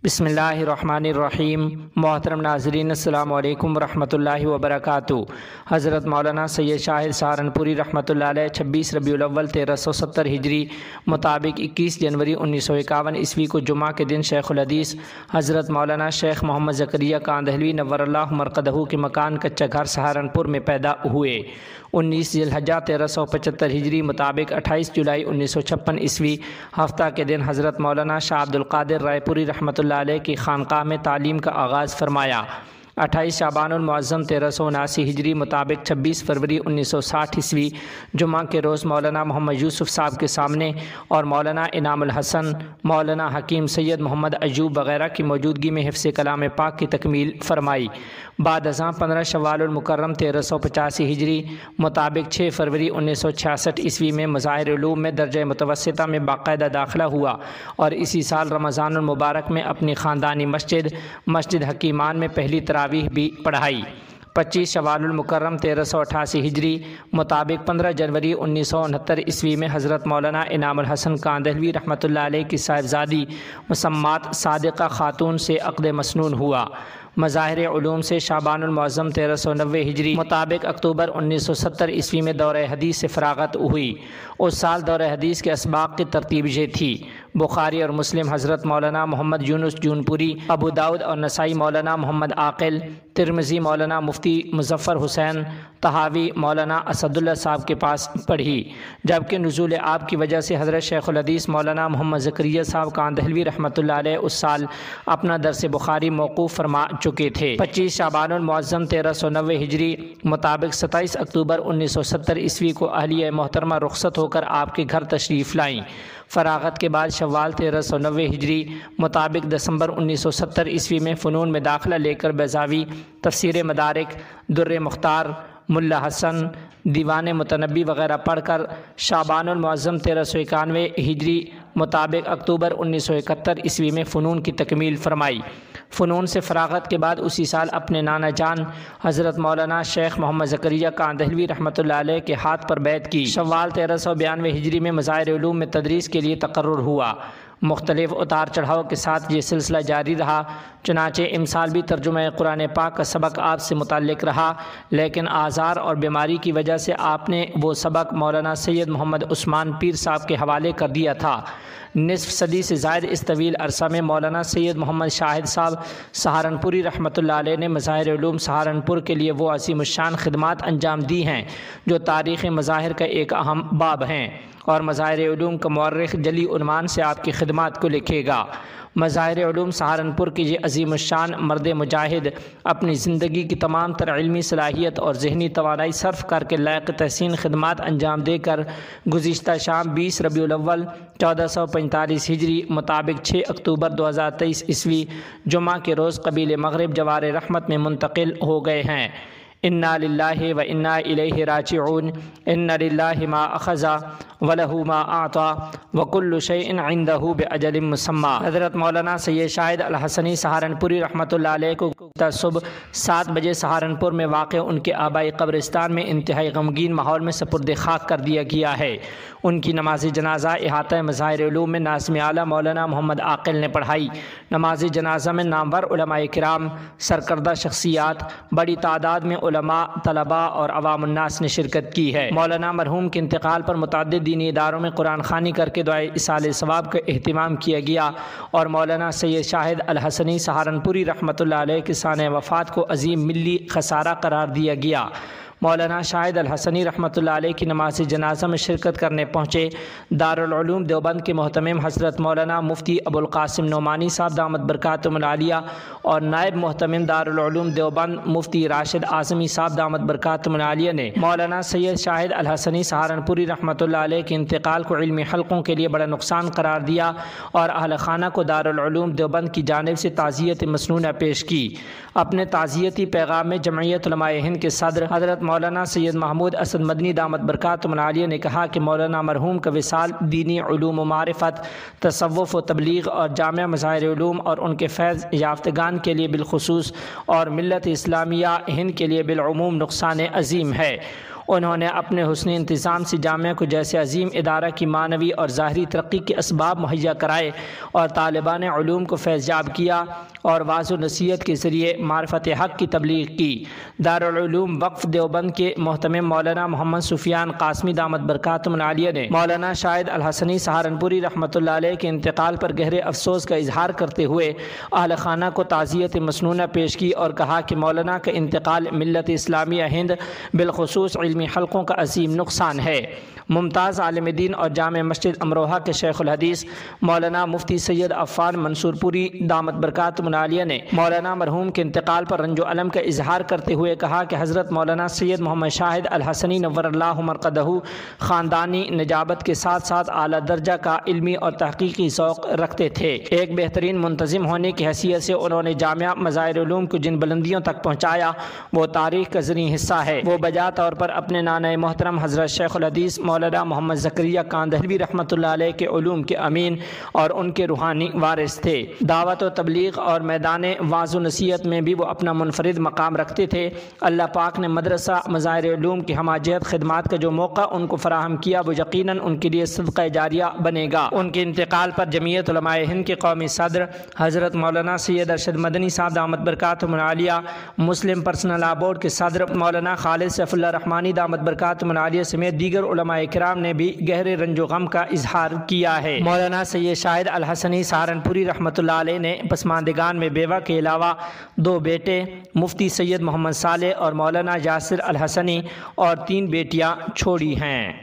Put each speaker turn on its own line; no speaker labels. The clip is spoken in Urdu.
بسم اللہ الرحمن الرحیم۔ محترم ناظرین السلام علیکم ورحمۃ اللہ وبرکاتہ۔ حضرت مولانا سید شاہد سہارنپوری رحمۃ اللہ علیہ 26 ربیع الاول 1370 ہجری مطابق 21 جنوری 1951 عیسوی کو جمعہ کے دن شیخ الحدیث حضرت مولانا شیخ محمد زکریا کاندہلوی نور اللہ مرقدہ کے مکان کچا گھر سہارنپور میں پیدا ہوئے۔ 19 ذی الحجہ 1375 ہجری مطابق 28 جولائی 1956 عیسوی ہفتہ کے دن حضرت مولانا شاہ عبد القادر رائے پوری رحمۃ اللہ علیہ کی خانقاہ میں تعلیم کا آغاز فرمایا۔ 28 شعبان المعظم 1379 ہجری مطابق 26 فروری 1960 عیسوی جمعہ کے روز مولانا محمد یوسف صاحب کے سامنے اور مولانا انعام الحسن، مولانا حکیم سید محمد ایوب وغیرہ کی موجودگی میں حفظ کلام پاک کی تکمیل فرمائی۔ بعد ازاں 15 شوال المکرم 1385 ہجری مطابق 6 فروری 1966 عیسوی میں مظاہر علوم میں درجہ متوسطہ میں باقاعدہ داخلہ ہوا اور اسی سال رمضان المبارک میں اپنی خاندانی مسجد حکیمان میں پہلی تراویح بھی پڑھائی۔ 25 شوال المکرم 1388 ہجری مطابق 15 جنوری 1969 عیسوی میں حضرت مولانا انعام الحسن کاندہلوی رحمۃ اللہ علیہ کی صاحبزادی مسمات صادقہ خاتون سے عقد مسنون ہوا۔ مظاہر علوم سے شعبان المعظم 1390 ہجری مطابق اکتوبر 1970 عیسوی میں دورہ حدیث سے فراغت ہوئی۔ اس سال دورہ حدیث کے اسباق کی ترتیب یہ تھی: بخاری اور مسلم حضرت مولانا محمد یونس جونپوری، ابو داؤد اور نسائی مولانا محمد عاقل، ترمذی مولانا مفتی مظفر حسین، طحاوی مولانا اسد اللہ صاحب کے پاس پڑھی، جبکہ نزول آب کی وجہ سے حضرت شیخ الحدیث مولانا محمد زکریا صاحب کاندہلوی رحمۃ اللہ علیہ اس سال اپنا درس بخاری موقوف فرما چکے تھے۔ 25 شعبان المعظم 1390 ہجری مطابق 27 اکتوبر 1970 عیسوی کو اہلیہ محترمہ رخصت ہو کر آپ کے گھر تشریف لائیں۔ فراغت کے بعد شوال 1390 ہجری مطابق دسمبر 1970 عیسوی میں فنون میں داخلہ لے کر بیضاوی، تفسیر مدارک، در مختار، ملا حسن، دیوان متنبی وغیرہ پڑھ کر شعبان المعظم 1391 ہجری مطابق اکتوبر 1971 عیسوی میں فنون کی تکمیل فرمائی۔ فنون سے فراغت کے بعد اسی سال اپنے نانا جان حضرت مولانا شیخ محمد زکریا کاندہلوی رحمۃ اللہ علیہ کے ہاتھ پر بیعت کی۔ شوال 1392 ہجری میں مظاہر علوم میں تدریس کے لیے تقرر ہوا۔ مختلف اتار چڑھاؤ کے ساتھ یہ سلسلہ جاری رہا، چنانچہ امسال بھی ترجمہ قرآن پاک کا سبق آپ سے متعلق رہا، لیکن آزار اور بیماری کی وجہ سے آپ نے وہ سبق مولانا سید محمد عثمان پیر صاحب کے حوالے کر دیا تھا۔ نصف صدی سے زائد اس طویل عرصہ میں مولانا سید محمد شاہد صاحب سہارنپوری رحمۃ اللہ علیہ نے مظاہر علوم سہارنپور کے لیے وہ عظیم الشان خدمات انجام دی ہیں جو تاریخ مظاہر کا ایک اہم باب ہیں، اور مظاہر علوم کا مورخ جلی عنوان سے آپ کی خدمات کو لکھے گا۔ مظاہر علوم سہارنپور کے یہ عظیم الشان مرد مجاہد اپنی زندگی کی تمام تر علمی صلاحیت اور ذہنی توانائی صرف کر کے لائق تحسین خدمات انجام دے کر گزشتہ شام 20 ربیع الاول 1445 ہجری مطابق 6 اکتوبر 2023 عیسوی جمعہ کے روز قبیل مغرب جوار رحمت میں منتقل ہو گئے ہیں۔ انا للہ و انا الیہ راجعون، ان للہ ما اخذ ولہ ما اعطى وکل شیء عندہ باجل مسمى۔ حضرت مولانا سید شاہد الحسنی سہارنپوری رحمۃ اللہ علیہ کو صبح 7 بجے سہارنپور میں واقع ان کے آبائی قبرستان میں انتہائی غمگین ماحول میں سپرد خاک کر دیا گیا ہے۔ ان کی نماز جنازہ احاطہ مظاہر علوم میں ناظم اعلیٰ مولانا محمد عاقل نے پڑھائی۔ نماز جنازہ میں نامور علماء کرام، سرکردہ شخصیات، بڑی تعداد میں علماء، طلباء اور عوام الناس نے شرکت کی ہے۔ مولانا مرحوم کے انتقال پر متعدد دینی اداروں میں قرآن خوانی کر کے دعائے ایصال ثواب کا اہتمام کیا گیا، اور مولانا سید شاہد الحسنی سہارنپوری رحمۃ اللہ علیہ کی سانح وفات کو عظیم ملی خسارہ قرار دیا گیا۔ مولانا شاہد الحسنی رحمۃ اللہ علیہ کی نماز جنازہ میں شرکت کرنے پہنچے دارالعلوم دیوبند کے محتمم حضرت مولانا مفتی ابو القاسم نعمانی صاحب دامت برکاتہم العالیہ اور نائب محتمم دارالعلوم دیوبند مفتی راشد اعظمی صاحب دامت برکاتہم العالیہ نے مولانا سید شاہد الحسنی سہارنپوری رحمۃ اللہ علیہ کے انتقال کو علمی حلقوں کے لیے بڑا نقصان قرار دیا اور اہل خانہ کو دارالعلوم دیوبند کی جانب سے تعزیت مسنونہ پیش کی۔ اپنے تعزیتی پیغام میں جمعیت علماء ہند کے صدر حضرت مولانا سید محمود اسد مدنی دامت برکاتہم العالیہ نے کہا کہ مولانا مرحوم کا وصال دینی علوم و معرفت، تصوف و تبلیغ اور جامع مظاہر علوم اور ان کے فیض یافتگان کے لیے بالخصوص اور ملت اسلامیہ ہند کے لیے بالعموم نقصان عظیم ہے۔ انہوں نے اپنے حسن انتظام سے جامعہ کو جیسے عظیم ادارہ کی معنوی اور ظاہری ترقی کے اسباب مہیا کرائے اور طالبان علوم کو فیض یاب کیا اور واعظ و نصیحت کے ذریعے معرفت حق کی تبلیغ کی۔ دارالعلوم وقف دیوبند کے محتمم مولانا محمد سفیان قاسمی دامت برکاتہم العالیہ نے مولانا شاہد الحسنی سہارنپوری رحمۃ اللہ علیہ کے انتقال پر گہرے افسوس کا اظہار کرتے ہوئے اہل خانہ کو تعزیت مسنونہ پیش کی اور کہا کہ مولانا کا انتقال ملت اسلامیہ ہند بالخصوص علمی حلقوں کا عظیم نقصان ہے۔ ممتاز عالم دین اور جامع مسجد امروہہ کے شیخ الحدیث مولانا مفتی سید عفان منصور پوری دامت برکاتہم العالیہ نے مولانا مرحوم کے انتقال پر رنج و الم کا اظہار کرتے ہوئے کہا کہ حضرت مولانا سید محمد شاہد الحسنی نور اللہ مرقدہ خاندانی نجابت کے ساتھ ساتھ اعلیٰ درجہ کا علمی اور تحقیقی ذوق رکھتے تھے۔ ایک بہترین منتظم ہونے کی حیثیت سے انہوں نے جامعہ مظاہر علوم کو جن بلندیوں تک پہنچایا وہ تاریخ کا زرعی حصہ ہے۔ وہ بجا طور پر اپنے نانہ محترم حضرت شیخ الحدیث مولانا محمد زکریا کاندھلوی رحمۃ اللہ علیہ کے علوم کے امین اور ان کے روحانی وارث تھے۔ دعوت و تبلیغ اور میدان واعظ و نصیحت میں بھی وہ اپنا منفرد مقام رکھتے تھے۔ اللہ پاک نے مدرسہ مظاہر علوم کی ہمہ جہت خدمات کا جو موقع ان کو فراہم کیا وہ یقیناً ان کے لیے صدقہ جاریہ بنے گا۔ ان کے انتقال پر جمعیت علماء ہند کے قومی صدر حضرت مولانا سید ارشد مدنی صاحب دامت برکاتہم العالیہ، مسلم پرسنل لا بورڈ کے صدر مولانا خالد سیف اللہ رحمانی دامت برکاتہم العالیہ سمیت دیگر علماء کرام نے بھی گہرے رنج و غم کا اظہار کیا ہے۔ مولانا سید شاہد الحسنی سہارنپوری رحمۃ اللہ علیہ نے پسماندگان میں بیوہ کے علاوہ 2 بیٹے مفتی سید محمد صالح اور مولانا یاسر الحسنی اور 3 بیٹیاں چھوڑی ہیں۔